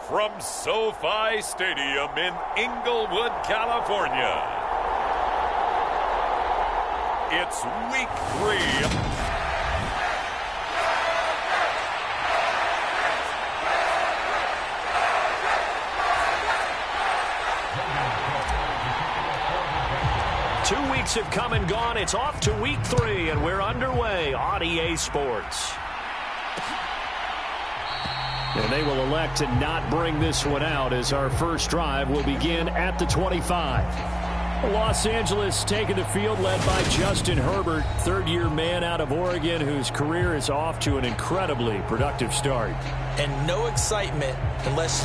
from SoFi Stadium in Inglewood, California. It's week 3. 2 weeks have come and gone. It's off to week 3, and we're underway on EA Sports. And they will elect to not bring this one out as our first drive will begin at the 25. Los Angeles taking the field led by Justin Herbert, third-year man out of Oregon whose career is off to an incredibly productive start. And no excitement unless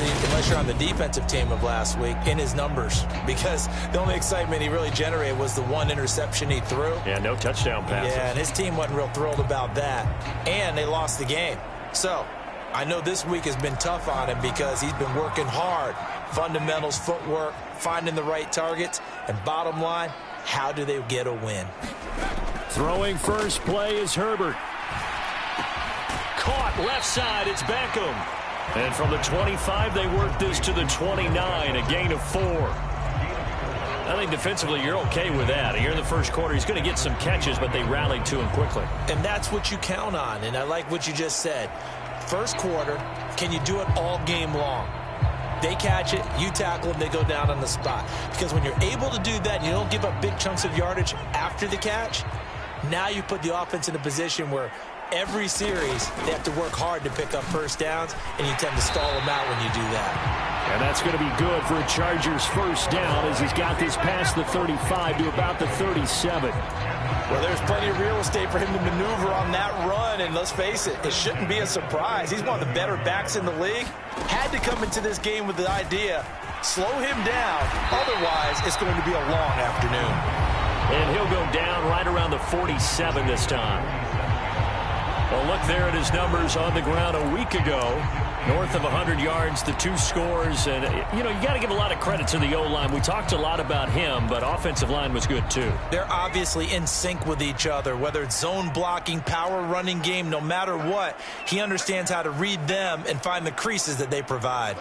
you're on the defensive team of last week in his numbers, because the only excitement he really generated was the one interception he threw. Yeah, no touchdown passes. Yeah, and his team wasn't real thrilled about that. And they lost the game. So I know this week has been tough on him because he's been working hard. Fundamentals, footwork, finding the right targets, and bottom line, how do they get a win? Throwing first play is Herbert. Caught left side, it's Beckham. And from the 25, they work this to the 29, a gain of 4. I think defensively you're okay with that. Here in the first quarter, he's going to get some catches, but they rallied to him quickly. And that's what you count on, and I like what you just said. First quarter, can you do it all game long? They catch it, you tackle them, they go down on the spot. Because when you're able to do that, you don't give up big chunks of yardage after the catch, now you put the offense in a position where every series they have to work hard to pick up first downs, and you tend to stall them out when you do that. And that's going to be good for a Chargers first down as he's got this past the 35 to about the 37. Well, there's plenty of real estate for him to maneuver on that run, and let's face it, it shouldn't be a surprise. He's one of the better backs in the league. Had to come into this game with the idea, slow him down, otherwise it's going to be a long afternoon. And he'll go down right around the 47 this time. Well, look there at his numbers on the ground a week ago. North of 100 yards, the 2 scores. And, you got to give a lot of credit to the O-line. We talked a lot about him, but offensive line was good, too. They're obviously in sync with each other, whether it's zone blocking, power running game, no matter what. He understands how to read them and find the creases that they provide.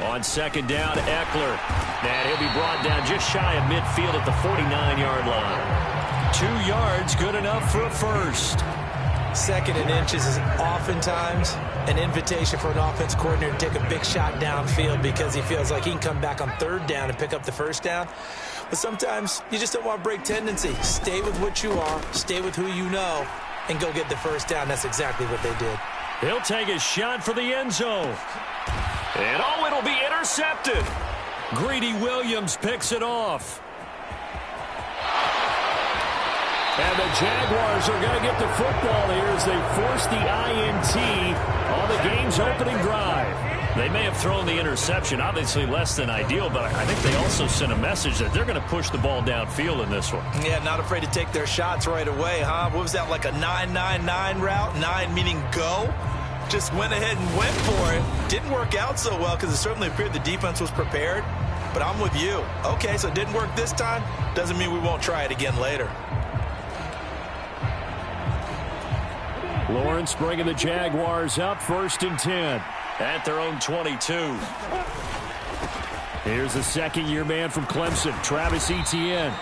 On second down, Eckler. And he'll be brought down just shy of midfield at the 49-yard line. 2 yards, good enough for a first. Second and inches is oftentimes an invitation for an offense coordinator to take a big shot downfield because he feels like he can come back on third down and pick up the first down. But sometimes you just don't want to break tendency. Stay with what you are, stay with who you know, and go get the first down. That's exactly what they did. He'll take a shot for the end zone. And it'll be intercepted. Greedy Williams picks it off. And the Jaguars are going to get the football here as they force the INT on the game's opening drive. They may have thrown the interception, obviously less than ideal, but I think they also sent a message that they're going to push the ball downfield in this one. Yeah, not afraid to take their shots right away, huh? What was that, like a 9-9-9 route? 9 meaning go? Just went ahead and went for it. Didn't work out so well because it certainly appeared the defense was prepared. But I'm with you. Okay, so it didn't work this time. Doesn't mean we won't try it again later. Lawrence bringing the Jaguars up, 1st and 10 at their own 22. Here's the second-year man from Clemson, Travis Etienne.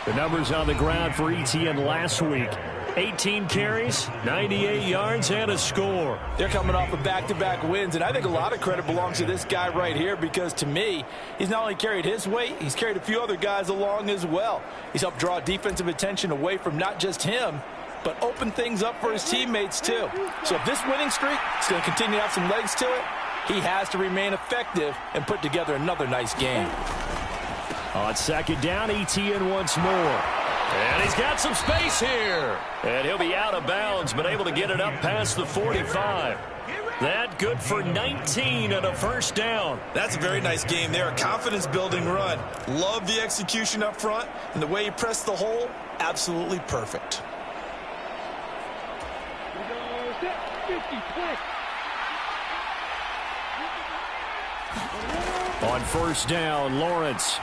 The numbers on the ground for Etienne last week. 18 carries, 98 yards, and a score. They're coming off of back-to-back wins, and I think a lot of credit belongs to this guy right here because, to me, he's not only carried his weight, he's carried a few other guys along as well. He's helped draw defensive attention away from not just him, but open things up for his teammates, too. So if this winning streak is going to continue to have some legs to it, he has to remain effective and put together another nice game. On second down, Etienne once more. And he's got some space here. And he'll be out of bounds, but able to get it up past the 45. That good for 19 and a first down. That's a very nice game there. A confidence-building run. Love the execution up front, and the way he pressed the hole, absolutely perfect. On first down, Lawrence.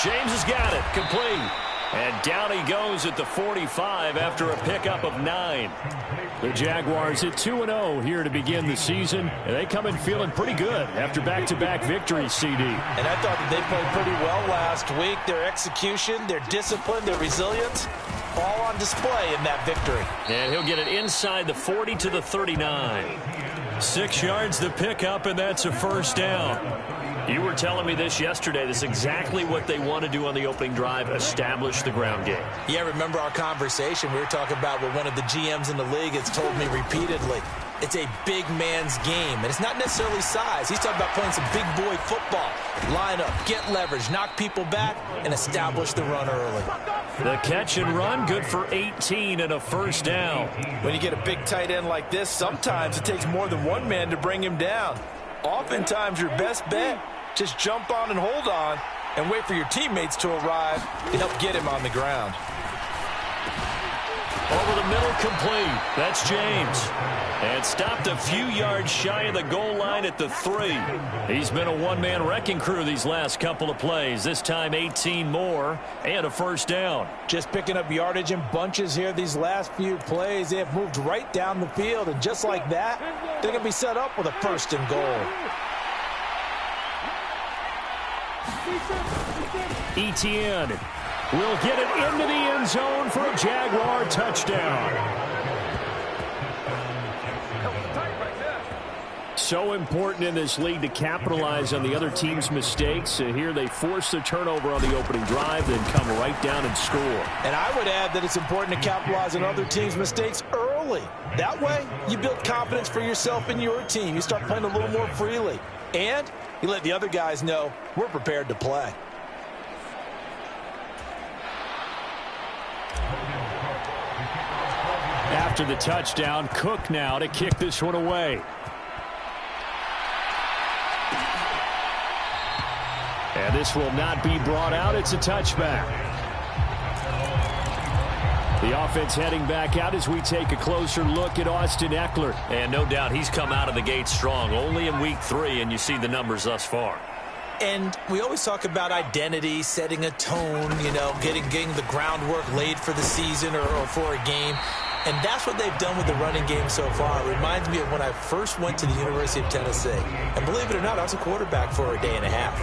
James has got it. Complete. And down he goes at the 45 after a pickup of 9. The Jaguars at 2-0 here to begin the season, and they come in feeling pretty good after back-to-back victories, CD. And I thought that they played pretty well last week. Their execution, their discipline, their resilience, all on display in that victory. And he'll get it inside the 40 to the 39. 6 yards the pickup, and that's a first down. You were telling me this yesterday. This is exactly what they want to do on the opening drive, establish the ground game. Yeah, remember our conversation? We were talking about what one of the GMs in the league has told me repeatedly. It's a big man's game, and it's not necessarily size. He's talking about playing some big boy football. Line up, get leverage, knock people back, and establish the run early. The catch and run, good for 18 and a first down. When you get a big tight end like this, sometimes it takes more than one man to bring him down. Oftentimes, your best bet, just jump on and hold on and wait for your teammates to arrive to help get him on the ground. Over the middle, complete. That's James. And stopped a few yards shy of the goal line at the 3. He's been a one-man wrecking crew these last couple of plays. This time 18 more and a first down. Just picking up yardage in bunches here these last few plays. They have moved right down the field, and just like that, they're going to be set up with a first and goal. Etienne will get it into the end zone for a Jaguar touchdown. So important in this league to capitalize on the other team's mistakes. Here they force the turnover on the opening drive, then come right down and score. And I would add that it's important to capitalize on other teams' mistakes early. That way, you build confidence for yourself and your team. You start playing a little more freely. And you let the other guys know we're prepared to play. After the touchdown, Cook now to kick this one away. And this will not be brought out. It's a touchback. The offense heading back out as we take a closer look at Austin Ekeler. And no doubt he's come out of the gate strong. Only in week 3, and you see the numbers thus far. And we always talk about identity, setting a tone, you know, getting the groundwork laid for the season or for a game. And that's what they've done with the running game so far. It reminds me of when I first went to the University of Tennessee. And believe it or not, I was a quarterback for a day and a half.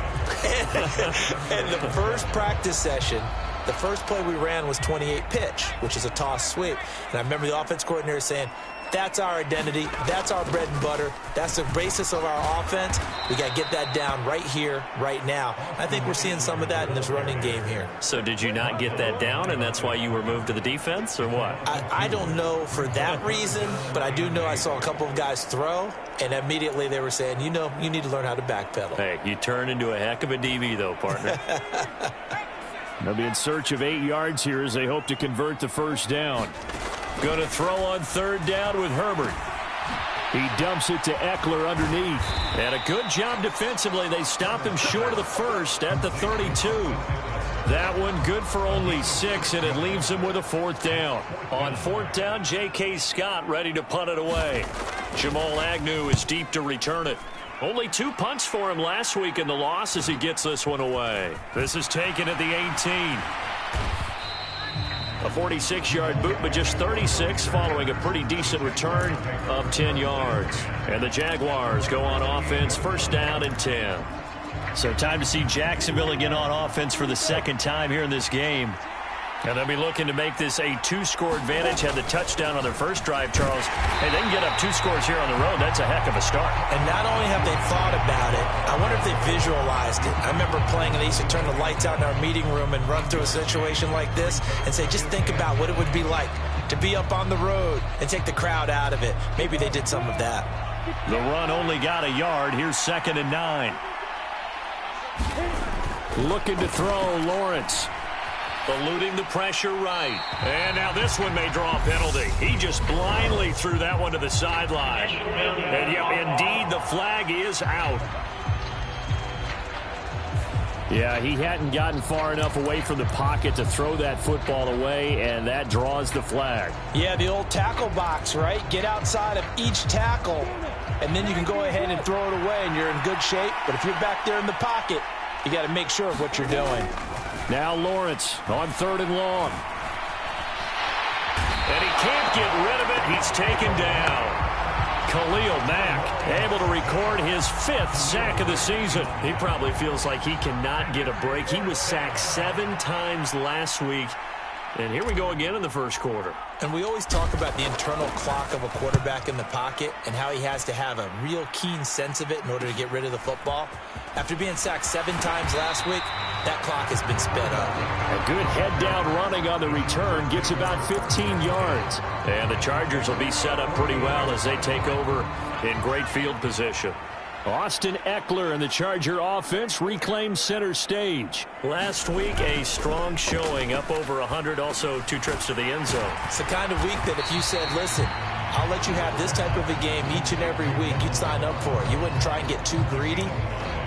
And the first practice session, the first play we ran was 28 pitch, which is a toss sweep. And I remember the offense coordinator saying, that's our identity. That's our bread and butter. That's the basis of our offense. We got to get that down right here, right now. I think we're seeing some of that in this running game here. So did you not get that down, and that's why you were moved to the defense, or what? I don't know for that reason, but I do know I saw a couple of guys throw, and immediately they were saying, you know, you need to learn how to backpedal. Hey, you turn into a heck of a DB, though, partner. They'll be in search of 8 yards here as they hope to convert the first down. Going to throw on third down with Herbert. He dumps it to Ekeler underneath. And a good job defensively. They stop him short of the first at the 32. That one good for only 6, and it leaves him with a fourth down. On fourth down, J.K. Scott ready to punt it away. Jamal Agnew is deep to return it. Only 2 punts for him last week in the loss as he gets this one away. This is taken at the 18. A 46-yard boot, but just 36 following a pretty decent return of 10 yards. And the Jaguars go on offense, first down and 10. So time to see Jacksonville again on offense for the second time here in this game. And they'll be looking to make this a 2-score advantage. Had the touchdown on their first drive, Charles. Hey, they can get up 2 scores here on the road. That's a heck of a start. And not only have they thought about it, I wonder if they visualized it. I remember playing, and they used to turn the lights out in our meeting room and run through a situation like this and say, just think about what it would be like to be up on the road and take the crowd out of it. Maybe they did some of that. The run only got a yard. Here's 2nd and 9. Looking to throw, Lawrence. Eluding the pressure right. And now this one may draw a penalty. He just blindly threw that one to the sideline. And yeah, indeed, the flag is out. Yeah, he hadn't gotten far enough away from the pocket to throw that football away, and that draws the flag. Yeah, the old tackle box, right? Get outside of each tackle, and then you can go ahead and throw it away, and you're in good shape. But if you're back there in the pocket, you got to make sure of what you're doing. Now Lawrence on 3rd and long. And he can't get rid of it. He's taken down. Khalil Mack able to record his 5th sack of the season. He probably feels like he cannot get a break. He was sacked 7 times last week. And here we go again in the first quarter. And we always talk about the internal clock of a quarterback in the pocket and how he has to have a real keen sense of it in order to get rid of the football. After being sacked 7 times last week, that clock has been sped up. A good head-down running on the return gets about 15 yards. And the Chargers will be set up pretty well as they take over in great field position. Austin Eckler and the Charger offense reclaims center stage. Last week, a strong showing, up over 100, also 2 trips to the end zone. It's the kind of week that if you said, listen, I'll let you have this type of a game each and every week, you'd sign up for it. You wouldn't try and get too greedy.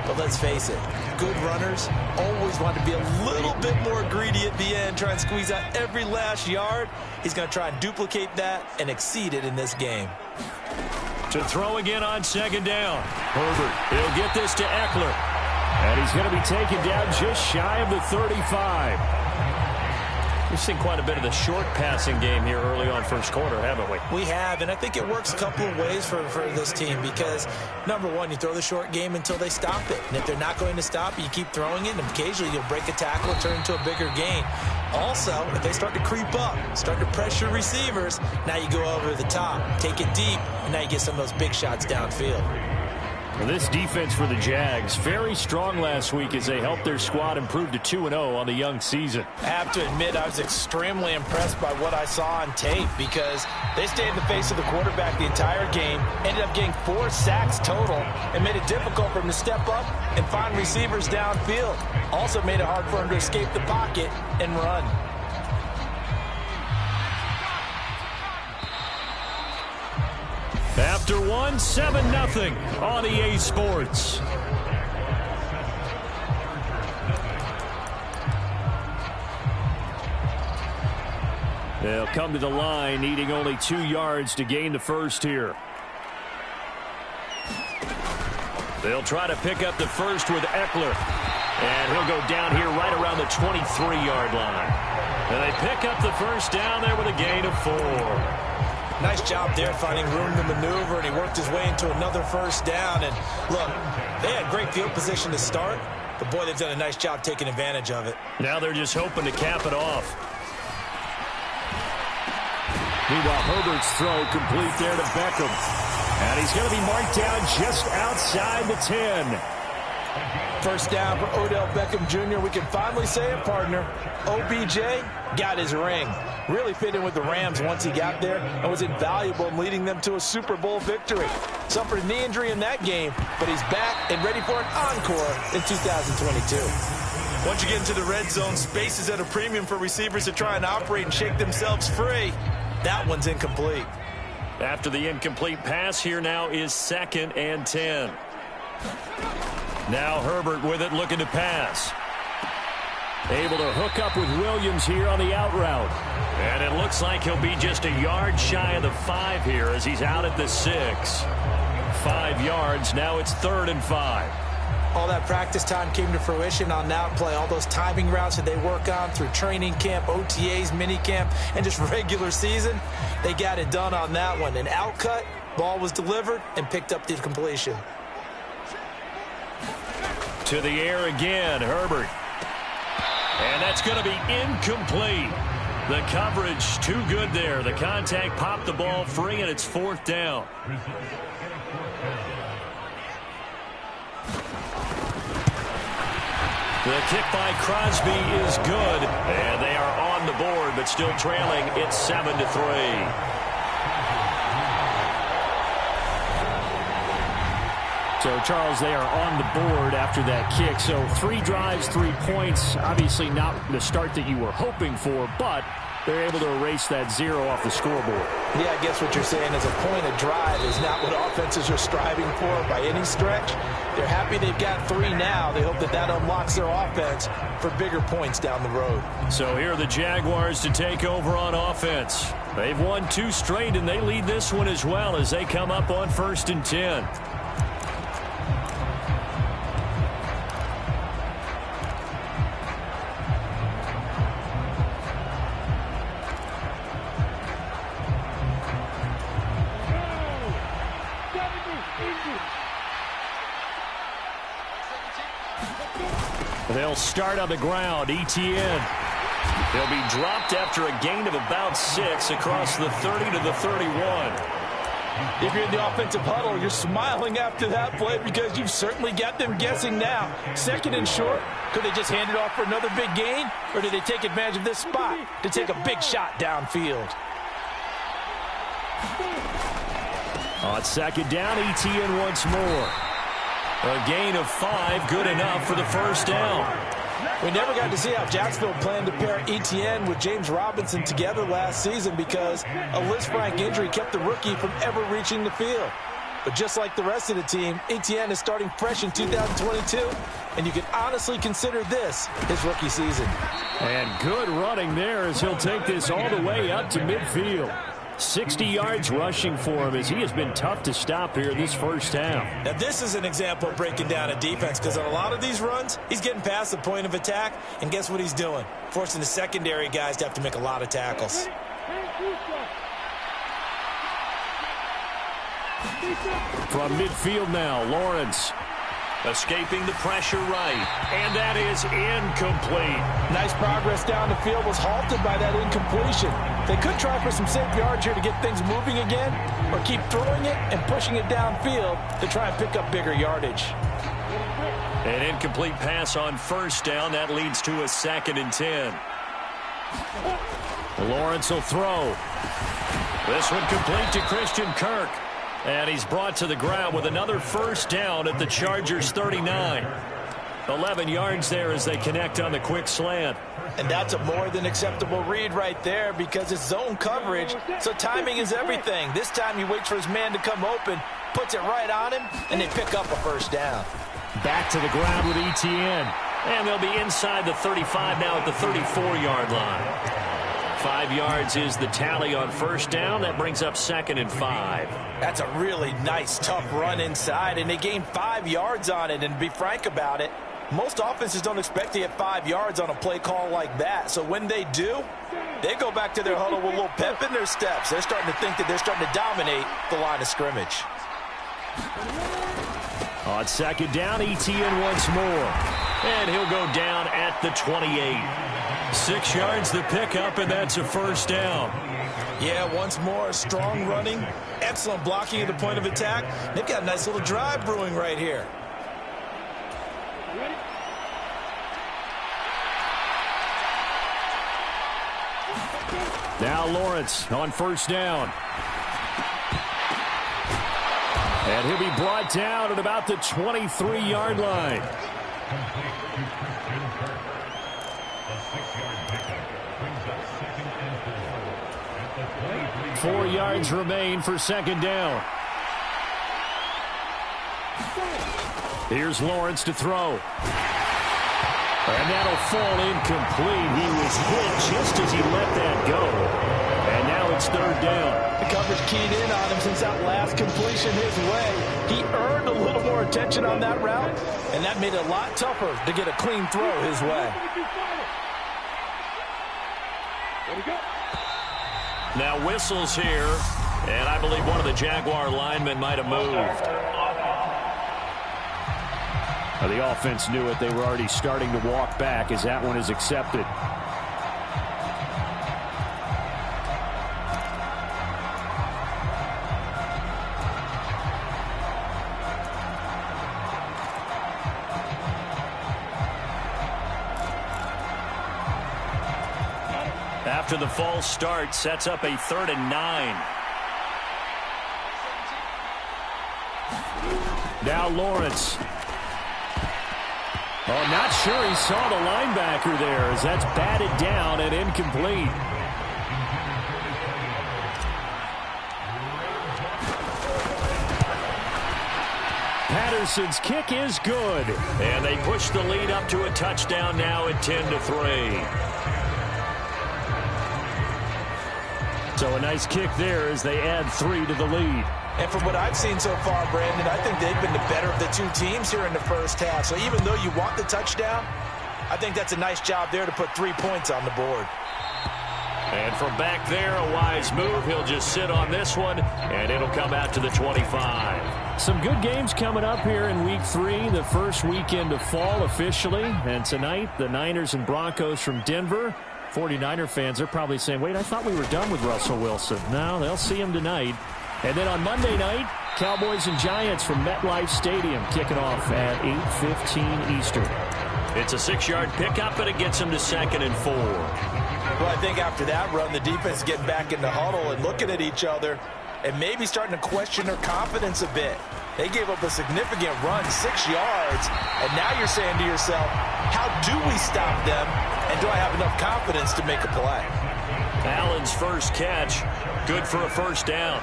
But let's face it, good runners always want to be a little bit more greedy at the end, try and squeeze out every last yard. He's going to try and duplicate that and exceed it in this game. To throw again on 2nd down. Herbert, he'll get this to Eckler. And he's going to be taken down just shy of the 35. We've seen quite a bit of the short passing game here early on first quarter, haven't we? We have, and I think it works a couple of ways for this team because, number one, you throw the short game until they stop it. And if they're not going to stop it, you keep throwing it, and occasionally you'll break a tackle and turn into a bigger gain. Also, if they start to creep up, start to pressure receivers, now you go over the top, take it deep, and now you get some of those big shots downfield. Well, this defense for the Jags, very strong last week as they helped their squad improve to 2-0 on the young season. I have to admit, I was extremely impressed by what I saw on tape because they stayed in the face of the quarterback the entire game, ended up getting 4 sacks total, and made it difficult for him to step up and find receivers downfield. Also made it hard for him to escape the pocket and run. After 1, 7-0 on EA Sports. They'll come to the line, needing only 2 yards to gain the first here. They'll try to pick up the first with Eckler. And he'll go down here right around the 23-yard line. And they pick up the first down there with a gain of 4. Nice job there finding room to maneuver, and he worked his way into another first down. And look, they had great field position to start, but boy, they've done a nice job taking advantage of it. Now they're just hoping to cap it off. Meanwhile, Herbert's throw complete there to Beckham. And he's going to be marked down just outside the 10. First down for Odell Beckham Jr. We can finally say it, partner. OBJ got his ring. Really fit in with the Rams once he got there and was invaluable in leading them to a Super Bowl victory. Suffered a knee injury in that game, but he's back and ready for an encore in 2022. Once you get into the red zone, space is at a premium for receivers to try and operate and shake themselves free. That one's incomplete. After the incomplete pass, here now is 2nd and 10. Now Herbert with it, looking to pass. Able to hook up with Williams here on the out route. And it looks like he'll be just a yard shy of the 5 here as he's out at the 6. 5 yards, now it's 3rd and 5. All that practice time came to fruition on that play. All those timing routes that they work on through training camp, OTAs, mini camp, and just regular season, they got it done on that one. An outcut, ball was delivered, and picked up the completion. To the air again, Herbert. And that's going to be incomplete. The coverage too good there. The contact popped the ball free, and it's 4th down. The kick by Crosby is good, and they are on the board, but still trailing. It's 7-3. So, Charles, they are on the board after that kick. So 3 drives, 3 points. Obviously not the start that you were hoping for, but they're able to erase that 0 off the scoreboard. Yeah, I guess what you're saying is a point of drive is not what offenses are striving for by any stretch. They're happy they've got 3 now. They hope that that unlocks their offense for bigger points down the road. So here are the Jaguars to take over on offense. They've won 2 straight, and they lead this one as well as they come up on 1st and 10. They'll start on the ground. Etienne. He'll be dropped after a gain of about 6 across the 30 to the 31. If you're in the offensive huddle, you're smiling after that play because you've certainly got them guessing now. 2nd and short. Could they just hand it off for another big gain? Or do they take advantage of this spot to take a big shot downfield? On 2nd down, Etienne once more. A gain of 5, good enough for the first down. We never got to see how Jacksonville planned to pair Etienne with James Robinson together last season because a Lisfranc injury kept the rookie from ever reaching the field. But just like the rest of the team, Etienne is starting fresh in 2022, and you can honestly consider this his rookie season. And good running there as he'll take this all the way up to midfield. 60 yards rushing for him as he has been tough to stop here this first half. Now, this is an example of breaking down a defense because on a lot of these runs, he's getting past the point of attack, and guess what he's doing? Forcing the secondary guys to have to make a lot of tackles. From midfield now, Lawrence. Escaping the pressure right. And that is incomplete. Nice progress down the field was halted by that incompletion. They could try for some safe yards here to get things moving again, or keep throwing it and pushing it downfield to try and pick up bigger yardage. An incomplete pass on first down. That leads to a 2nd and 10. Lawrence will throw. This one complete to Christian Kirk. And he's brought to the ground with another first down at the Chargers 39. 11 yards there as they connect on the quick slant. And that's a more than acceptable read right there because it's zone coverage, so timing is everything. This time he waits for his man to come open, puts it right on him, and they pick up a first down. Back to the ground with Etienne. And they'll be inside the 35 now at the 34-yard line. 5 yards is the tally on first down. That brings up 2nd and 5. That's a really nice, tough run inside, and they gained 5 yards on it. And to be frank about it, most offenses don't expect to get 5 yards on a play call like that. So when they do, they go back to their huddle with a little pep in their steps. They're starting to think that they're starting to dominate the line of scrimmage. On 2nd down, Etienne once more. And he'll go down at the 28. 6 yards the pickup, and that's a first down. Yeah, once more, strong running, excellent blocking at the point of attack. They've got a nice little drive brewing right here. Now Lawrence on first down. And he'll be brought down at about the 23-yard line. Four yards remain for 2nd down. Here's Lawrence to throw. And that'll fall incomplete. He was hit just as he let that go. And now it's 3rd down. The coverage keyed in on him since that last completion his way. He earned a little more attention on that route, and that made it a lot tougher to get a clean throw his way. Now whistles here, and I believe one of the Jaguar linemen might have moved. The offense knew it. They were already starting to walk back as that one is accepted. After the false start, sets up a 3rd and 9. Now Lawrence. Oh, not sure he saw the linebacker there as that's batted down and incomplete. Patterson's kick is good. And they push the lead up to a touchdown now at 10-3. So a nice kick there as they add 3 to the lead. And from what I've seen so far, Brandon, I think they've been the better of the two teams here in the first half. So even though you want the touchdown, I think that's a nice job there to put 3 points on the board. And from back there, a wise move. He'll just sit on this one, and it'll come out to the 25. Some good games coming up here in Week 3, the first weekend of fall officially. And tonight, the Niners and Broncos from Denver. 49er fans are probably saying, wait, I thought we were done with Russell Wilson. No, they'll see him tonight. And then on Monday night, Cowboys and Giants from MetLife Stadium kicking off at 8:15 Eastern. It's a 6-yard pickup, and it gets him to 2nd and 4. Well, I think after that run, the defense is getting back in the huddle and looking at each other and maybe starting to question their confidence a bit. They gave up a significant run, 6 yards, and now you're saying to yourself, how do we stop them, and do I have enough confidence to make a play? Allen's first catch, good for a first down.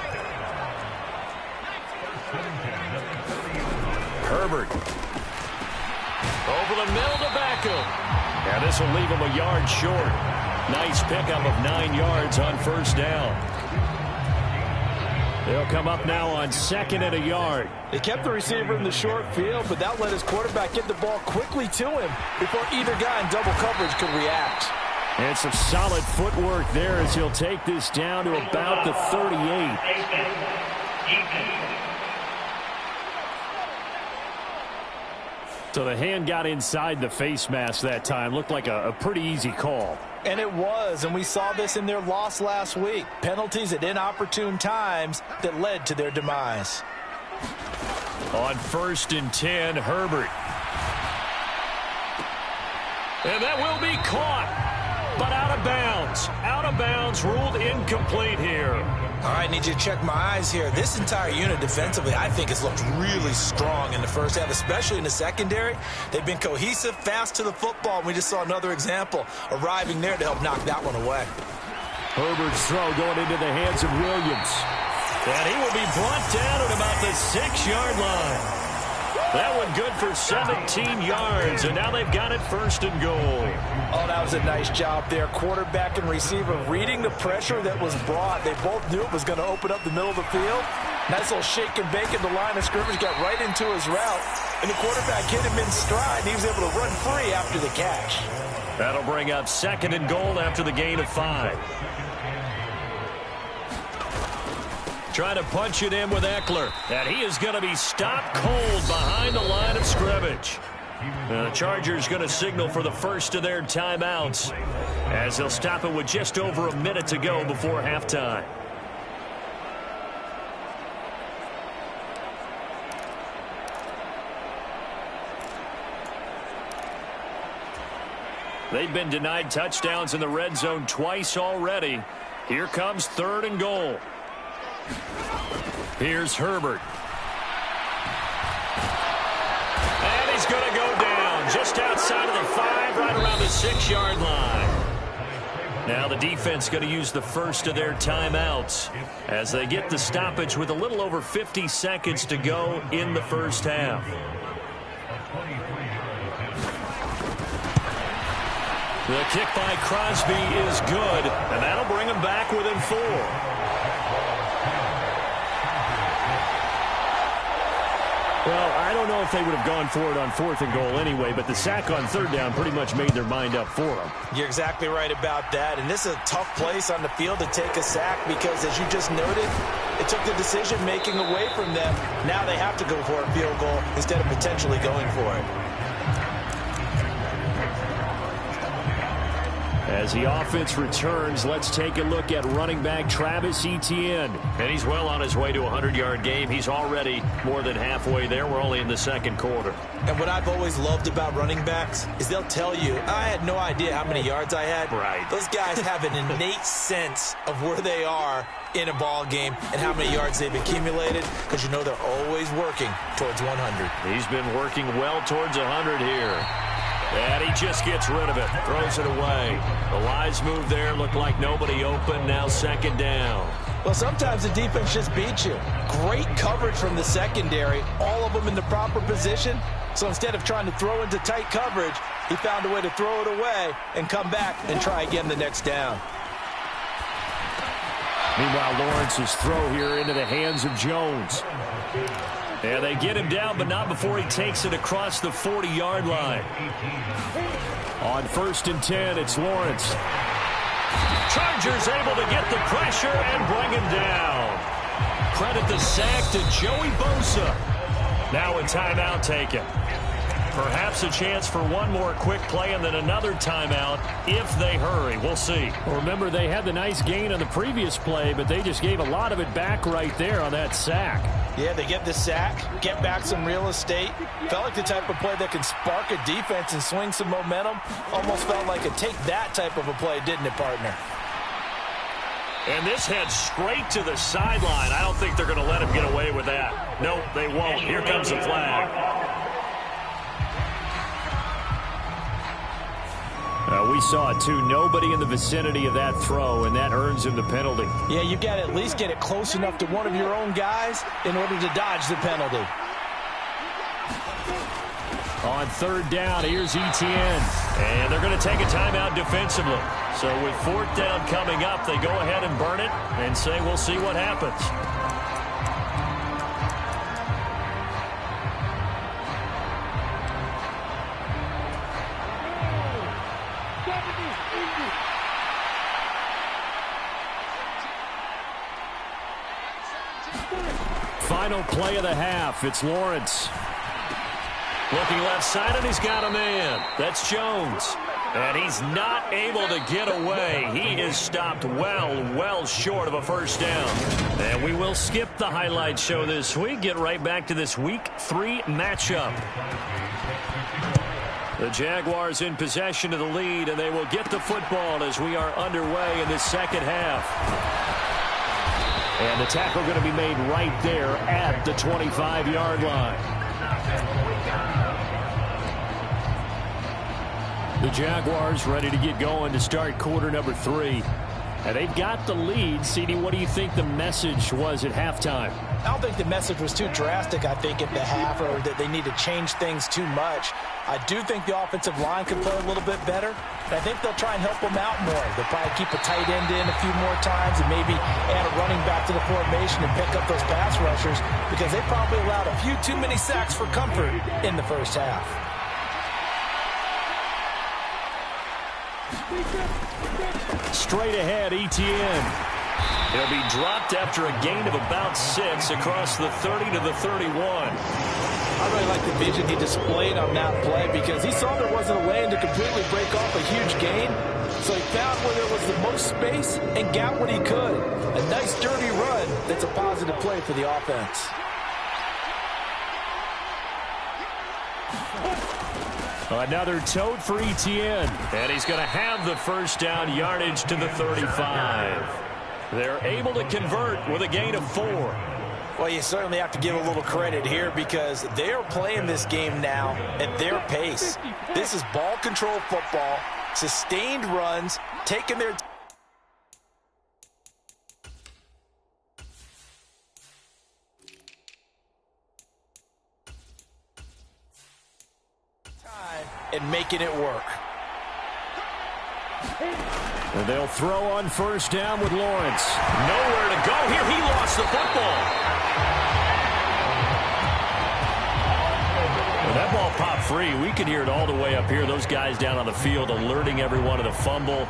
Herbert. Over the middle to Beckham. And this will leave him a yard short. Nice pickup of 9 yards on first down. They'll come up now on 2nd and a yard. They kept the receiver in the short field, but that let his quarterback get the ball quickly to him before either guy in double coverage could react. And some solid footwork there as he'll take this down to about the 38. So the hand got inside the face mask that time. Looked like a pretty easy call. And it was, and we saw this in their loss last week. Penalties at inopportune times that led to their demise. On 1st and 10, Herbert. And that will be caught, but out of bounds. Out of bounds, ruled incomplete here. All right, need you to check my eyes here. This entire unit defensively, I think, has looked really strong in the first half, especially in the secondary. They've been cohesive, fast to the football. We just saw another example arriving there to help knock that one away. Herbert's throw going into the hands of Williams. And he will be brought down at about the 6-yard line. That one good for 17 yards, and now they've got it 1st and goal. Oh, that was a nice job there. Quarterback and receiver reading the pressure that was brought. They both knew it was going to open up the middle of the field. Nice little shake and bake in the line of scrimmage, got right into his route, and the quarterback hit him in stride, and he was able to run free after the catch. That'll bring up 2nd and goal after the gain of 5. Trying to punch it in with Eckler. And he is going to be stopped cold behind the line of scrimmage. The Chargers going to signal for the first of their timeouts as they'll stop it with just over a minute to go before halftime. They've been denied touchdowns in the red zone twice already. Here comes 3rd and goal. Here's Herbert. And he's going to go down just outside of the 5, right around the 6-yard line. Now the defense going to use the first of their timeouts as they get the stoppage with a little over 50 seconds to go in the first half. The kick by Crosby is good, and that'll bring him back within 4. Well, I don't know if they would have gone for it on 4th and goal anyway, but the sack on 3rd down pretty much made their mind up for them. You're exactly right about that, and this is a tough place on the field to take a sack because, as you just noted, it took the decision-making away from them. Now they have to go for a field goal instead of potentially going for it. As the offense returns, let's take a look at running back Travis Etienne. And he's well on his way to a 100-yard game. He's already more than halfway there. We're only in the 2nd quarter. And what I've always loved about running backs is they'll tell you, I had no idea how many yards I had. Right. Those guys have an innate sense of where they are in a ball game and how many yards they've accumulated because you know they're always working towards 100. He's been working well towards 100 here. And he just gets rid of it, throws it away. The wise move there, looked like nobody open, now 2nd down. Well, sometimes the defense just beats you. Great coverage from the secondary, all of them in the proper position. So instead of trying to throw into tight coverage, he found a way to throw it away and come back and try again the next down. Meanwhile, Lawrence's throw here into the hands of Jones. And they get him down, but not before he takes it across the 40-yard line. On 1st and 10, it's Lawrence. Chargers able to get the pressure and bring him down. Credit the sack to Joey Bosa. Now a timeout taken. Perhaps a chance for one more quick play and then another timeout if they hurry. We'll see. Well, remember, they had the nice gain on the previous play, but they just gave a lot of it back right there on that sack. Yeah, they get the sack, get back some real estate. Felt like the type of play that can spark a defense and swing some momentum. Almost felt like a take that type of a play, didn't it, partner? And this heads straight to the sideline. I don't think they're going to let him get away with that. Nope, they won't. Here comes the flag. We saw it, too. Nobody in the vicinity of that throw, and that earns him the penalty. Yeah, you got to at least get it close enough to one of your own guys in order to dodge the penalty. On third down, here's Etienne. And they're going to take a timeout defensively. So with fourth down coming up, they go ahead and burn it and say we'll see what happens. Final play of the half. It's Lawrence. Looking left side, and he's got a man. That's Jones. And he's not able to get away. He is stopped well short of a first down. And we will skip the highlight show this week. Get right back to this Week 3 matchup. The Jaguars in possession of the lead, and they will get the football as we are underway in this second half. And the tackle going to be made right there at the 25-yard line. The Jaguars ready to get going to start quarter number 3. And they've got the lead. CD, what do you think the message was at halftime? I don't think the message was too drastic, I think, at the half, or that they need to change things too much. I do think the offensive line could play a little bit better, and I think they'll try and help them out more. They'll probably keep a tight end in a few more times and maybe add a running back to the formation and pick up those pass rushers, because they probably allowed a few too many sacks for comfort in the first half. Straight ahead, Etienne. He'll be dropped after a gain of about 6 across the 30 to the 31. I really like the vision he displayed on that play, because he saw there wasn't a lane to completely break off a huge gain. So he found where there was the most space and got what he could. A nice dirty run that's a positive play for the offense. Another tote for Etienne. And he's going to have the first down yardage to the 35. They're able to convert with a gain of 4. Well, you certainly have to give a little credit here, because they are playing this game now at their pace. This is ball control football, sustained runs, taking their time and making it work. And they'll throw on first down with Lawrence. Nowhere to go here. He lost the football. Well, that ball popped free. We could hear it all the way up here. Those guys down on the field alerting everyone of the fumble.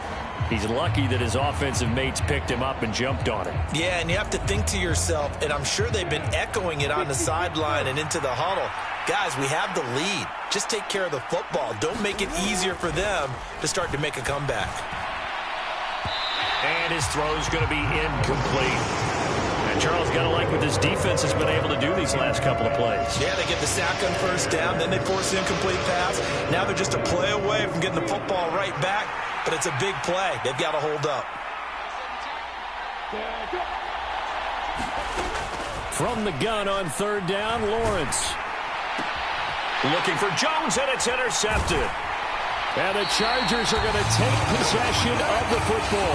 He's lucky that his offensive mates picked him up and jumped on it. Yeah, and you have to think to yourself, and I'm sure they've been echoing it on the sideline and into the huddle. Guys, we have the lead. Just take care of the football. Don't make it easier for them to start to make a comeback. And his throw's going to be incomplete. And Charles, got to like what this defense has been able to do these last couple of plays. Yeah, they get the sack on first down, then they force the incomplete pass. Now they're just a play away from getting the football right back, but it's a big play. They've got to hold up. From the gun on third down, Lawrence. Looking for Jones, and it's intercepted. And the Chargers are going to take possession of the football.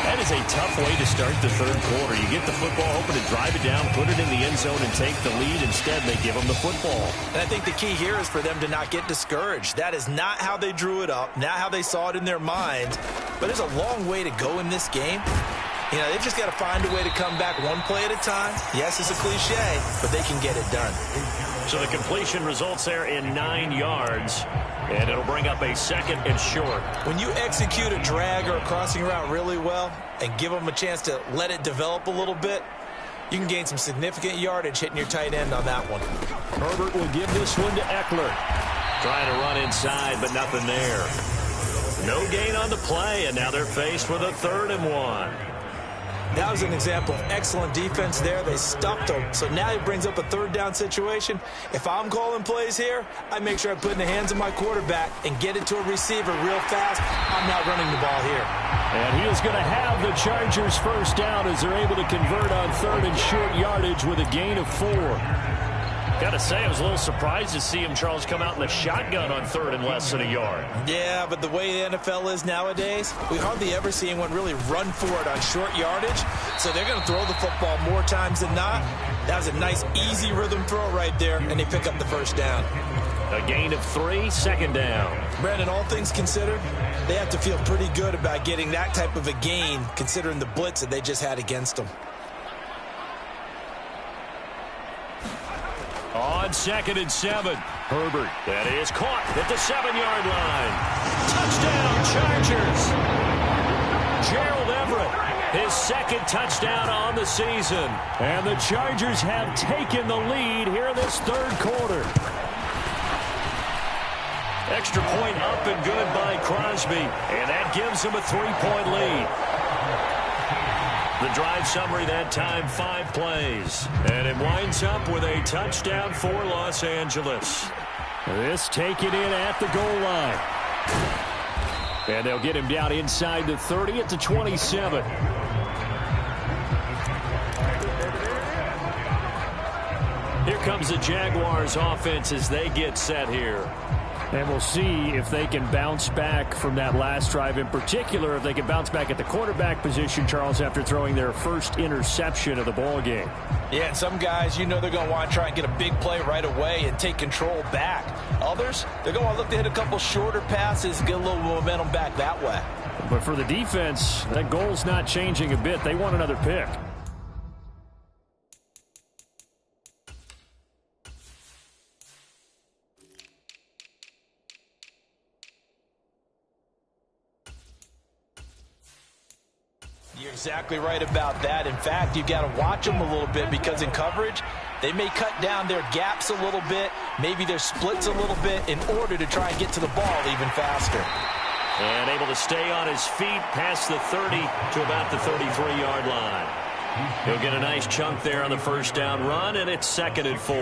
That is a tough way to start the third quarter. You get the football, hoping to drive it down, put it in the end zone, and take the lead. Instead, they give them the football. And I think the key here is for them to not get discouraged. That is not how they drew it up, not how they saw it in their minds. But there's a long way to go in this game. You know, they've just got to find a way to come back one play at a time. Yes, it's a cliche, but they can get it done. So the completion results there in 9 yards, and it'll bring up a 2nd and short. When you execute a drag or a crossing route really well and give them a chance to let it develop a little bit, you can gain some significant yardage hitting your tight end on that one. Herbert will give this one to Eckler. Trying to run inside, but nothing there. No gain on the play, and now they're faced with a 3rd and 1. That was an example of excellent defense there. They stuffed them. So now he brings up a 3rd down situation. If I'm calling plays here, I make sure I put it in the hands of my quarterback and get it to a receiver real fast. I'm not running the ball here. And he is going to have the Chargers first down as they're able to convert on 3rd and short yardage with a gain of 4. Got to say, I was a little surprised to see him, Charles, come out in the shotgun on 3rd and less than a yard. Yeah, but the way the NFL is nowadays, we hardly ever see anyone really run for it on short yardage. So they're going to throw the football more times than not. That was a nice, easy rhythm throw right there, and they pick up the first down. A gain of 3, 2nd down. Brandon, all things considered, they have to feel pretty good about getting that type of a gain, considering the blitz that they just had against them. On 2nd and 7, Herbert. That is caught at the 7-yard line. Touchdown, Chargers. Gerald Everett, his 2nd touchdown on the season. And the Chargers have taken the lead here in this 3rd quarter. Extra point up and good by Crosby, and that gives him a 3-point lead. The drive summary that time, 5 plays. And it winds up with a touchdown for Los Angeles. This taken in at the goal line. And they'll get him down inside the 30 at the 27. Here comes the Jaguars offense as they get set here. And we'll see if they can bounce back from that last drive, in particular if they can bounce back at the quarterback position, Charles, after throwing their first interception of the ball game. Yeah, and some guys, you know, they're going to want to try and get a big play right away and take control back. Others, they're going to look to hit a couple shorter passes, get a little momentum back that way. But for the defense, that goal's not changing a bit. They want another pick. You're exactly right about that. In fact, you've got to watch them a little bit because in coverage, they may cut down their gaps a little bit, maybe their splits a little bit in order to try and get to the ball even faster. And able to stay on his feet past the 30 to about the 33-yard line. He'll get a nice chunk there on the first down run, and it's 2nd and 4.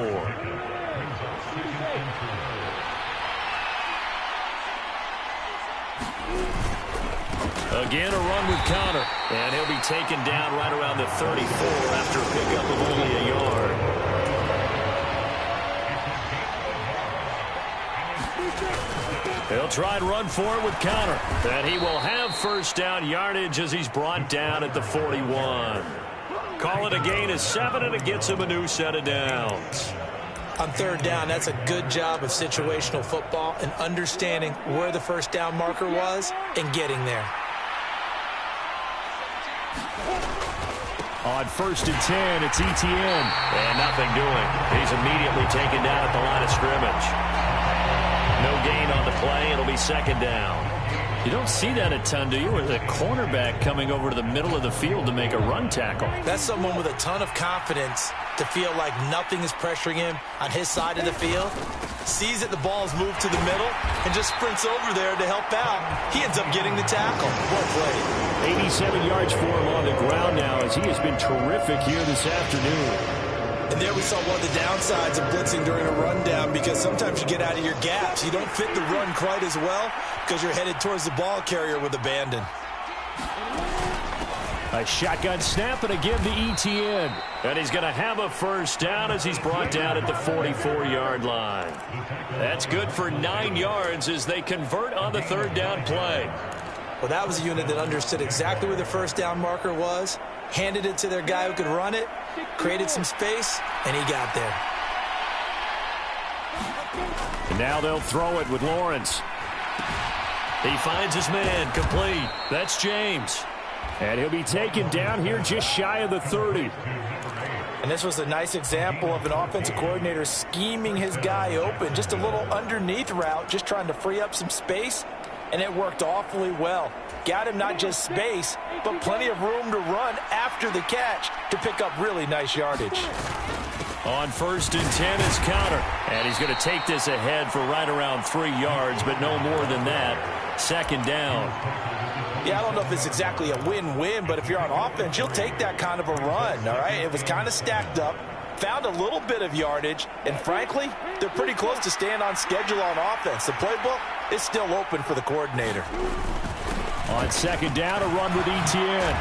Again, a run with Conner. And he'll be taken down right around the 34 after a pickup of only a yard. He'll try and run for it with Conner. And he will have first down yardage as he's brought down at the 41. Call it a gain of 7, and it gets him a new set of downs. On 3rd down, that's a good job of situational football and understanding where the first down marker was and getting there. On 1st and 10, it's Etienne. And nothing doing. He's immediately taken down at the line of scrimmage. No gain on the play. It'll be 2nd down. You don't see that a ton, do you? With a cornerback coming over to the middle of the field to make a run tackle. That's someone with a ton of confidence to feel like nothing is pressuring him on his side of the field. Sees that the ball is moved to the middle and just sprints over there to help out. He ends up getting the tackle. Well played. 87 yards for him on the ground now as he has been terrific here this afternoon. And there we saw one of the downsides of blitzing during a rundown because sometimes you get out of your gaps. You don't fit the run quite as well because you're headed towards the ball carrier with abandon. A shotgun snap and a give to Etienne. And he's going to have a first down as he's brought down at the 44-yard line. That's good for 9 yards as they convert on the 3rd down play. Well, that was a unit that understood exactly where the first down marker was, handed it to their guy who could run it, created some space, and he got there. And now they'll throw it with Lawrence. He finds his man complete. That's James. And he'll be taken down here just shy of the 30. And this was a nice example of an offensive coordinator scheming his guy open. Just a little underneath route, just trying to free up some space, and it worked awfully well. Got him not just space, but plenty of room to run after the catch to pick up really nice yardage. On 1st and 10 is Counter. And he's going to take this ahead for right around 3 yards, but no more than that. 2nd down. Yeah, I don't know if it's exactly a win-win, but if you're on offense, you'll take that kind of a run, all right? It was kind of stacked up, found a little bit of yardage, and frankly, they're pretty close to staying on schedule on offense. The playbook is still open for the coordinator. On 2nd down, a run with Etienne.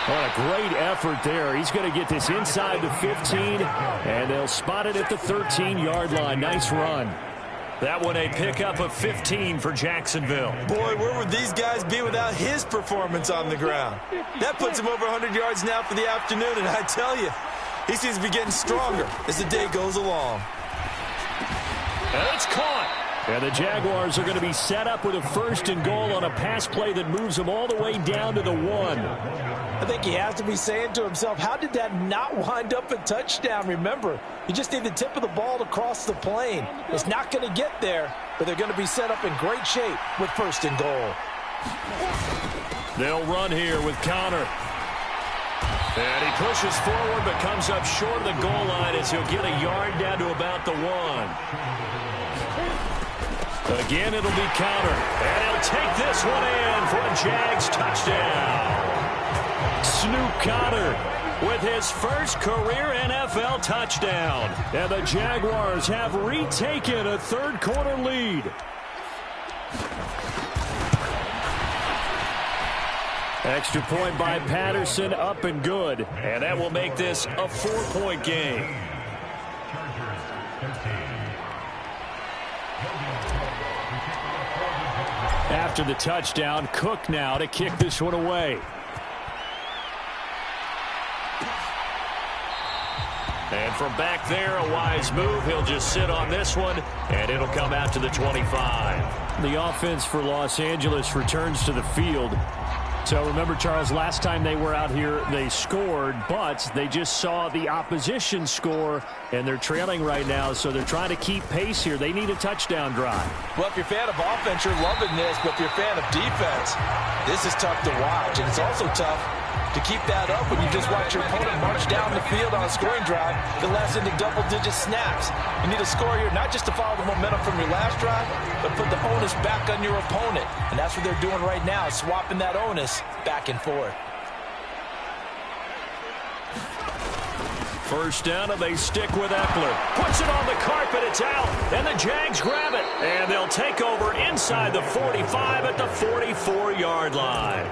What a great effort there. He's going to get this inside the 15, and they'll spot it at the 13-yard line. Nice run. That one a pickup of 15 for Jacksonville. Boy, where would these guys be without his performance on the ground? That puts him over 100 yards now for the afternoon, and I tell you, he seems to be getting stronger as the day goes along. And it's caught. And the Jaguars are going to be set up with a 1st and goal on a pass play that moves them all the way down to the 1. I think he has to be saying to himself, how did that not wind up a touchdown? Remember, you just need the tip of the ball to cross the plane. It's not going to get there, but they're going to be set up in great shape with 1st and goal. They'll run here with Counter. And he pushes forward but comes up short of the goal line as he'll get a yard down to about the 1. Again, it'll be Counter. And he'll take this one in for a Jags touchdown. Snoop Counter with his first career NFL touchdown. And the Jaguars have retaken a 3rd quarter lead. Extra point by Patterson, up and good. And that will make this a 4-point game. After the touchdown, Cook now to kick this one away. And from back there, a wise move. He'll just sit on this one, and it'll come out to the 25. The offense for Los Angeles returns to the field. So remember, Charles, last time they were out here, they scored, but they just saw the opposition score, and they're trailing right now, so they're trying to keep pace here. They need a touchdown drive. Well, if you're a fan of offense, you're loving this, but if you're a fan of defense, this is tough to watch, and it's also tough to keep that up when you just watch your opponent march down the field on a scoring drive that lasts into double-digit snaps. You need a score here not just to follow the momentum from your last drive, but put the onus back on your opponent. And that's what they're doing right now, swapping that onus back and forth. 1st down, and they stick with Eckler. Puts it on the carpet, it's out, and the Jags grab it. And they'll take over inside the 45 at the 44-yard line.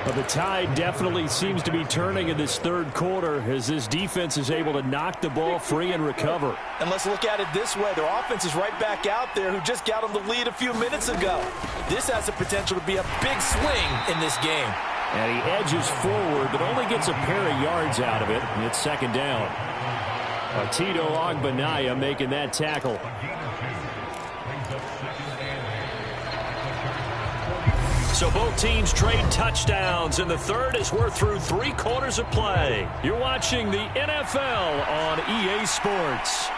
Well, the tide definitely seems to be turning in this 3rd quarter as this defense is able to knock the ball free and recover. And let's look at it this way. Their offense is right back out there who just got them the lead a few minutes ago. This has the potential to be a big swing in this game. And he edges forward, but only gets a pair of yards out of it. And it's 2nd down. Tito Ogbonnaya making that tackle. So both teams trade touchdowns in the 3rd as we're through 3 quarters of play. You're watching the NFL on EA Sports.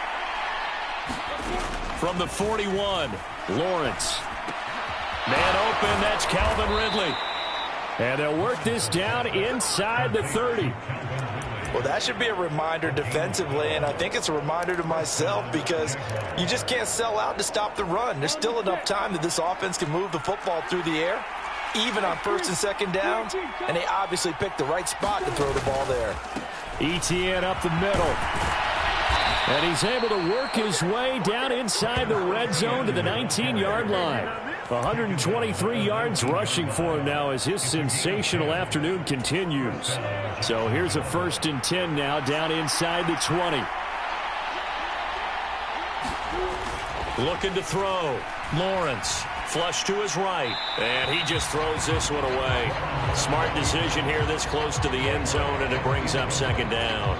From the 41, Lawrence. Man open, that's Calvin Ridley. And they'll work this down inside the 30. Well, that should be a reminder defensively, and I think it's a reminder to myself because you just can't sell out to stop the run. There's still enough time that this offense can move the football through the air, even on 1st and 2nd downs, and they obviously picked the right spot to throw the ball there. Etienne up the middle. And he's able to work his way down inside the red zone to the 19-yard line. 123 yards rushing for him now as his sensational afternoon continues. So here's a 1st and 10 now down inside the 20. Looking to throw. Lawrence. Flush to his right. And he just throws this one away. Smart decision here this close to the end zone, and it brings up 2nd down.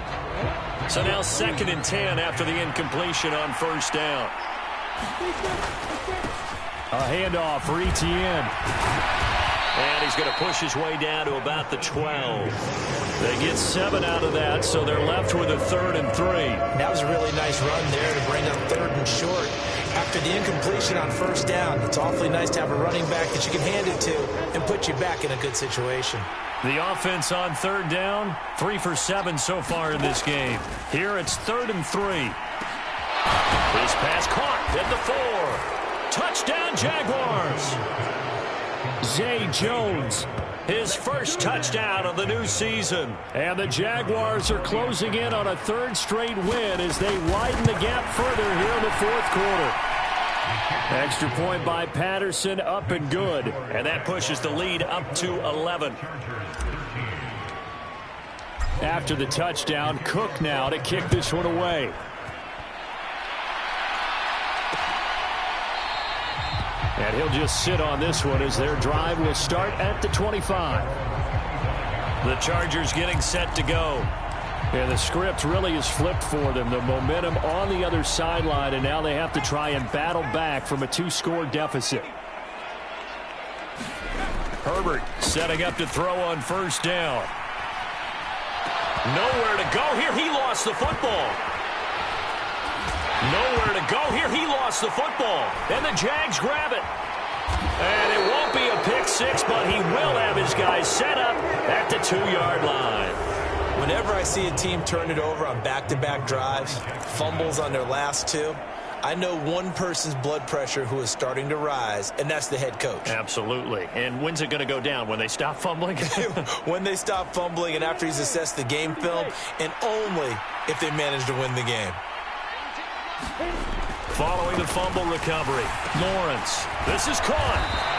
So now 2nd and 10 after the incompletion on 1st down. A handoff for Etienne. And he's going to push his way down to about the 12. They get 7 out of that, so they're left with a 3rd and 3. That was a really nice run there to bring up 3rd and short. After the incompletion on 1st down, it's awfully nice to have a running back that you can hand it to and put you back in a good situation. The offense on 3rd down, 3 for 7 so far in this game. Here it's 3rd and 3. His pass caught at the 4. Touchdown, Jaguars. Zay Jones, his first touchdown of the new season. And the Jaguars are closing in on a 3rd straight win as they widen the gap further here in the 4th quarter. Extra point by Patterson, up and good. And that pushes the lead up to 11. After the touchdown, Cook now to kick this one away. And he'll just sit on this one as their drive will start at the 25. The Chargers getting set to go. And the script really is flipped for them. The momentum on the other sideline, and now they have to try and battle back from a 2-score deficit. Herbert setting up to throw on 1st down. Nowhere to go here. He lost the football. Nowhere to go here. He lost the football. And the Jags grab it. And it won't be a pick 6, but he will have his guys set up at the 2-yard line. Whenever I see a team turn it over on back-to-back drives, fumbles on their last 2, I know one person's blood pressure who is starting to rise, and that's the head coach. Absolutely. And when's it going to go down? When they stop fumbling? When they stop fumbling and after he's assessed the game film, and only if they manage to win the game. Following the fumble recovery, Lawrence. This is caught.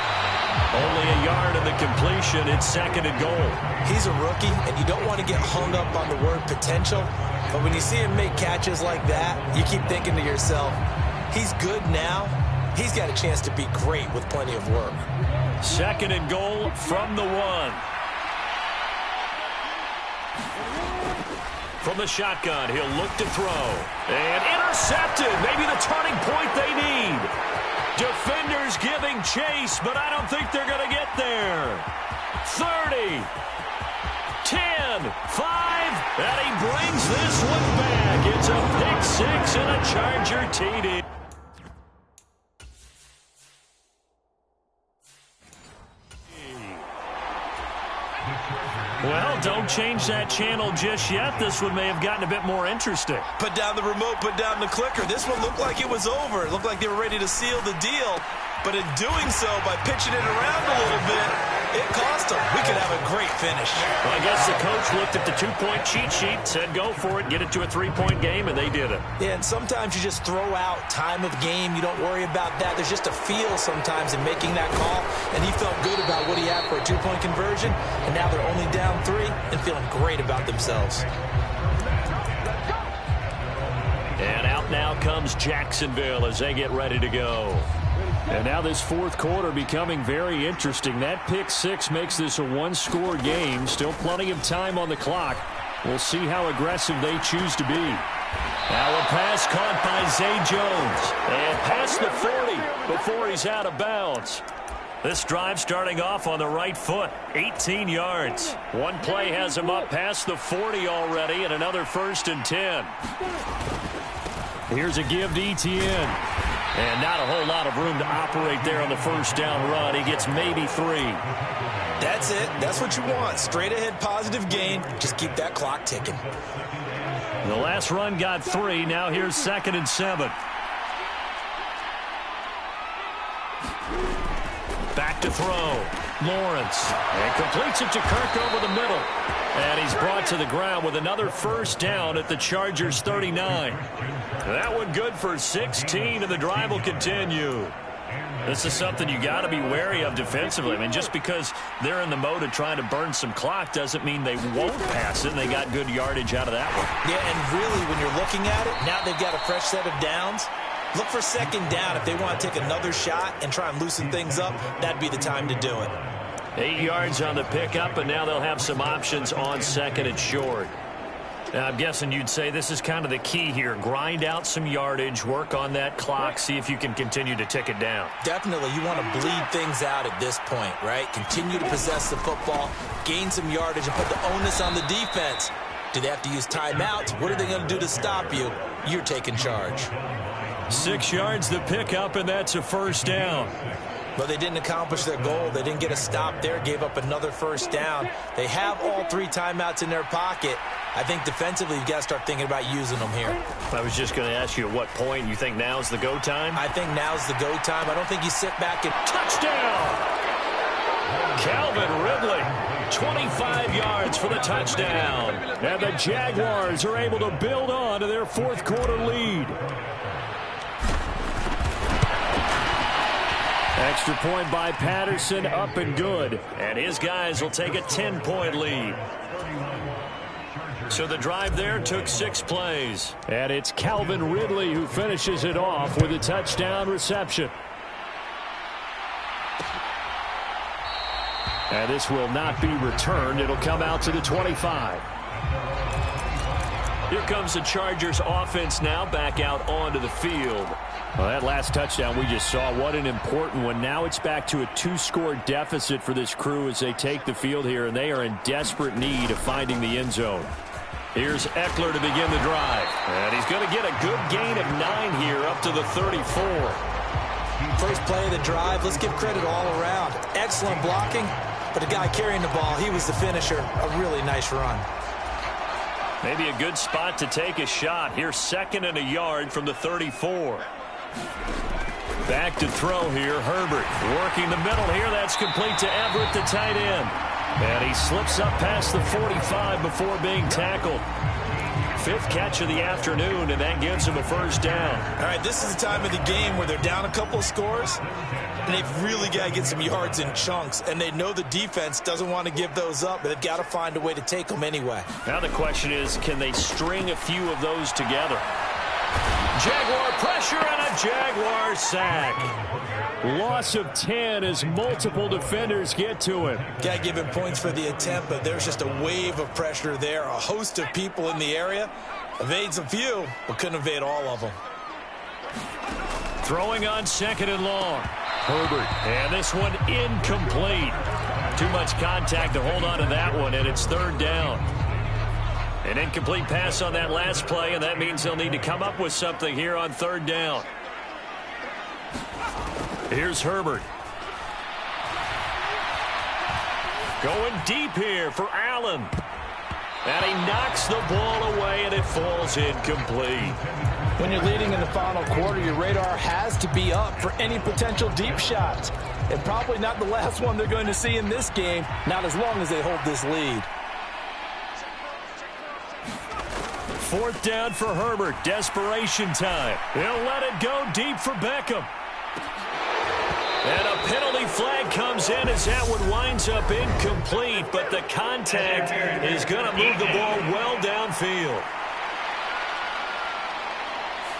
Only a yard in the completion. It's 2nd and goal. He's a rookie, and you don't want to get hung up on the word potential. But when you see him make catches like that, you keep thinking to yourself, he's good now. He's got a chance to be great with plenty of work. 2nd and goal from the 1. From the shotgun, he'll look to throw. And intercepted. Maybe the turning point they need. Defenders giving chase, but I don't think they're going to get there. 30, 10, 5, and he brings this one back. It's a pick 6 and a Charger TD. Well, don't change that channel just yet. This one may have gotten a bit more interesting. Put down the remote, put down the clicker. This one looked like it was over. It looked like they were ready to seal the deal. But in doing so, by pitching it around a little bit, it cost them. We could have a great finish. Well, I guess the coach looked at the 2-point cheat sheet, said go for it, get it to a 3-point game, and they did it. Yeah, and sometimes you just throw out time of game. You don't worry about that. There's just a feel sometimes in making that call, and he felt good about what he had for a 2-point conversion, and now they're only down 3 and feeling great about themselves. And out now comes Jacksonville as they get ready to go. And now this 4th quarter becoming very interesting. That pick 6 makes this a 1-score game. Still plenty of time on the clock. We'll see how aggressive they choose to be. Now a pass caught by Zay Jones. And past the 40 before he's out of bounds. This drive starting off on the right foot. 18 yards. One play has him up past the 40 already, and another 1st and 10. Here's a give to Etienne. And not a whole lot of room to operate there on the 1st down run. He gets maybe 3. That's it. That's what you want. Straight ahead positive gain. Just keep that clock ticking. The last run got 3. Now here's 2nd and 7. Back to throw. Lawrence. And completes it to Kirk over the middle. And he's brought to the ground with another 1st down at the Chargers 39. That one good for 16, and the drive will continue. This is something you got to be wary of defensively. I mean, just because they're in the mode of trying to burn some clock doesn't mean they won't pass it. They got good yardage out of that one. Yeah, and really, when you're looking at it, now they've got a fresh set of downs. Look for 2nd down. If they want to take another shot and try and loosen things up, that'd be the time to do it. 8 yards on the pickup, and now they'll have some options on 2nd and short. Now, I'm guessing you'd say this is kind of the key here. Grind out some yardage, work on that clock, see if you can continue to tick it down. Definitely, you want to bleed things out at this point, right? Continue to possess the football, gain some yardage, and put the onus on the defense. Do they have to use timeouts? What are they going to do to stop you? You're taking charge. 6 yards the pickup, and that's a first down. But they didn't accomplish their goal. They didn't get a stop there, gave up another first down. They have all 3 timeouts in their pocket. I think defensively you've got to start thinking about using them here. I was just going to ask you at what point you think now's the go time? I think now's the go time. I don't think you sit back and... Touchdown! Calvin Ridley, 25 yards for the touchdown. And the Jaguars are able to build on to their fourth quarter lead. Extra point by Patterson, up and good. And his guys will take a 10-point lead. So the drive there took 6 plays. And it's Calvin Ridley who finishes it off with a touchdown reception. And this will not be returned. It'll come out to the 25. Here comes the Chargers offense now back out onto the field. Well, that last touchdown we just saw, what an important one. Now it's back to a 2-score deficit for this crew as they take the field here, and they are in desperate need of finding the end zone. Here's Eckler to begin the drive. And he's going to get a good gain of 9 here up to the 34. First play of the drive, let's give credit all around. Excellent blocking, but the guy carrying the ball, he was the finisher. A really nice run. Maybe a good spot to take a shot. Here's 2nd and a yard from the 34. Back to throw here, Herbert. Working the middle here, that's complete to Everett, the tight end. And he slips up past the 45 before being tackled. 5th catch of the afternoon, and that gives him a first down. All right, this is the time of the game where they're down a couple of scores, and they've really got to get some yards in chunks, and they know the defense doesn't want to give those up, but they've got to find a way to take them anyway. Now the question is, can they string a few of those together? Jaguar pressure and a Jaguar sack. Loss of 10 as multiple defenders get to him. Got to give him points for the attempt, but there's just a wave of pressure there. A host of people in the area. Evades a few, but couldn't evade all of them. Throwing on 2nd and long. Herbert, and this one incomplete. Too much contact to hold on to that one, and it's 3rd down. An incomplete pass on that last play, and that means they'll need to come up with something here on 3rd down. Here's Herbert. Going deep here for Allen. And he knocks the ball away, and it falls incomplete. When you're leading in the final quarter, your radar has to be up for any potential deep shots. And probably not the last one they're going to see in this game, not as long as they hold this lead. 4th down for Herbert. Desperation time. He'll let it go deep for Beckham. And a penalty flag comes in as that one winds up incomplete, but the contact is going to move the ball well downfield.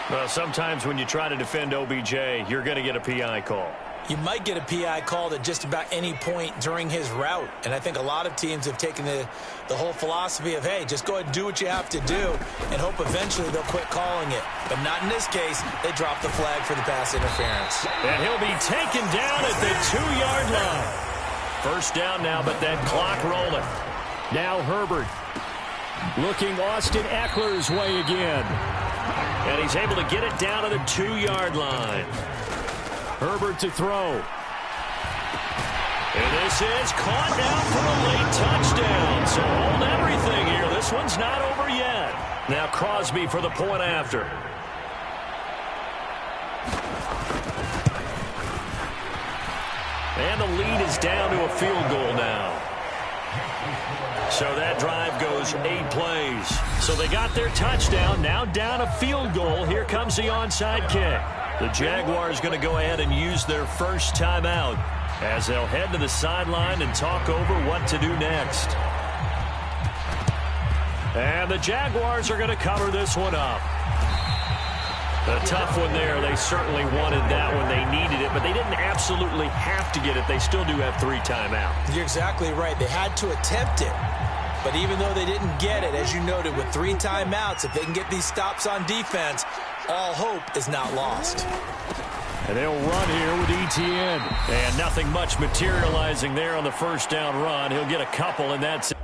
Well, sometimes when you try to defend OBJ, you're going to get a PI call. You might get a PI called at just about any point during his route. And I think a lot of teams have taken the whole philosophy of, hey, just go ahead and do what you have to do and hope eventually they'll quit calling it. But not in this case. They dropped the flag for the pass interference. And he'll be taken down at the 2-yard line. First down now, but that clock rolling. Now Herbert looking Austin Eckler's way again. And he's able to get it down to the 2-yard line. Herbert to throw. And this is caught down for a late touchdown. So hold everything here. This one's not over yet. Now Crosby for the point after. And the lead is down to a field goal now. So that drive goes 8 plays. So they got their touchdown. Now down a field goal. Here comes the onside kick. The Jaguars going to go ahead and use their first timeout as they'll head to the sideline and talk over what to do next. And the Jaguars are going to cover this one up. A tough one there. They certainly wanted that one. They needed it, but they didn't absolutely have to get it. They still do have 3 timeouts. You're exactly right. They had to attempt it. But even though they didn't get it, as you noted, with 3 timeouts, if they can get these stops on defense, all hope is not lost. And they'll run here with Etienne. And nothing much materializing there on the first down run. He'll get a couple, and that's it.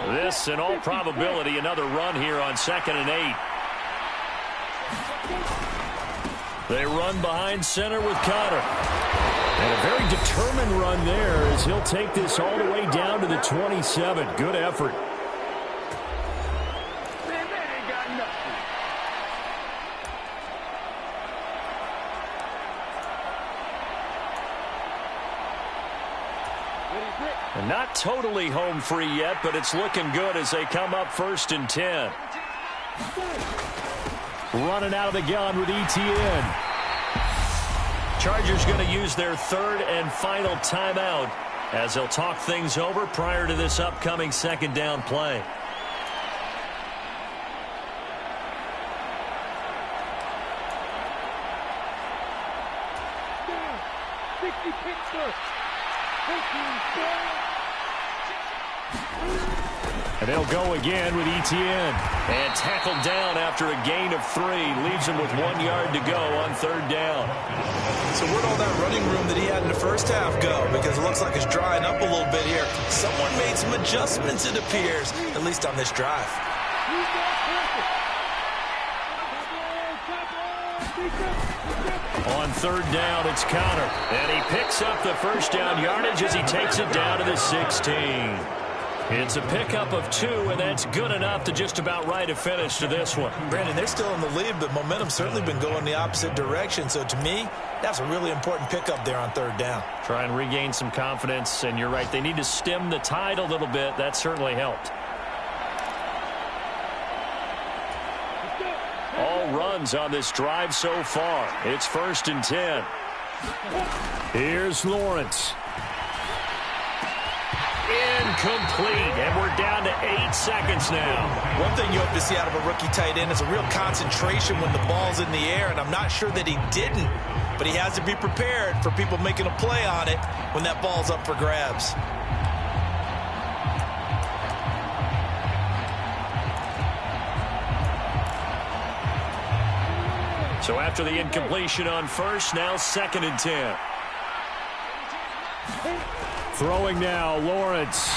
This, in all probability, another run here on 2nd and 8. They run behind center with Connor. And a very determined run there as he'll take this all the way down to the 27. Good effort. And not totally home free yet, but it's looking good as they come up 1st and 10. Running out of the gun with ETN. Chargers going to use their 3rd and final timeout as they'll talk things over prior to this upcoming 2nd down play. And they'll go again with ETN. And tackled down after a gain of 3. Leaves him with 1 yard to go on 3rd down. So where'd all that running room that he had in the first half go? Because it looks like it's drying up a little bit here. Someone made some adjustments, it appears, at least on this drive. On 3rd down, it's Connor. And he picks up the 1st down yardage as he takes it down to the 16. It's a pickup of 2, and that's good enough to just about write a finish to this one. Brandon, they're still in the lead, but momentum's certainly been going the opposite direction. So to me, that's a really important pickup there on 3rd down. Try and regain some confidence, and you're right. They need to stem the tide a little bit. That certainly helped. All runs on this drive so far. It's 1st and 10. Here's Lawrence. Incomplete, and we're down to 8 seconds now. One thing you hope to see out of a rookie tight end is a real concentration when the ball's in the air, and I'm not sure that he didn't, but he has to be prepared for people making a play on it when that ball's up for grabs. So after the incompletion on 1st, now 2nd and 10. Throwing now, Lawrence.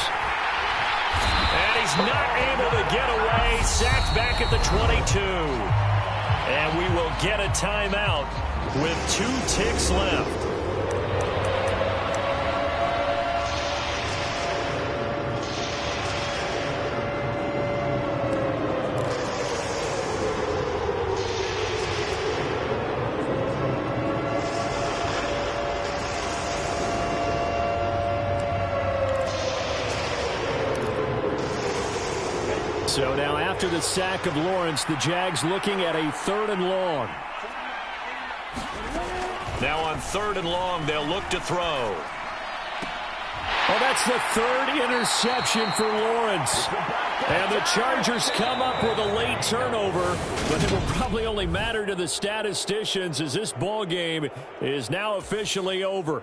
And he's not able to get away. Sacked back at the 22. And we will get a timeout with 2 ticks left. So now after the sack of Lawrence, the Jags looking at a 3rd and long. Now on 3rd and long, they'll look to throw. Oh, that's the 3rd interception for Lawrence. And the Chargers come up with a late turnover, but it will probably only matter to the statisticians as this ball game is now officially over.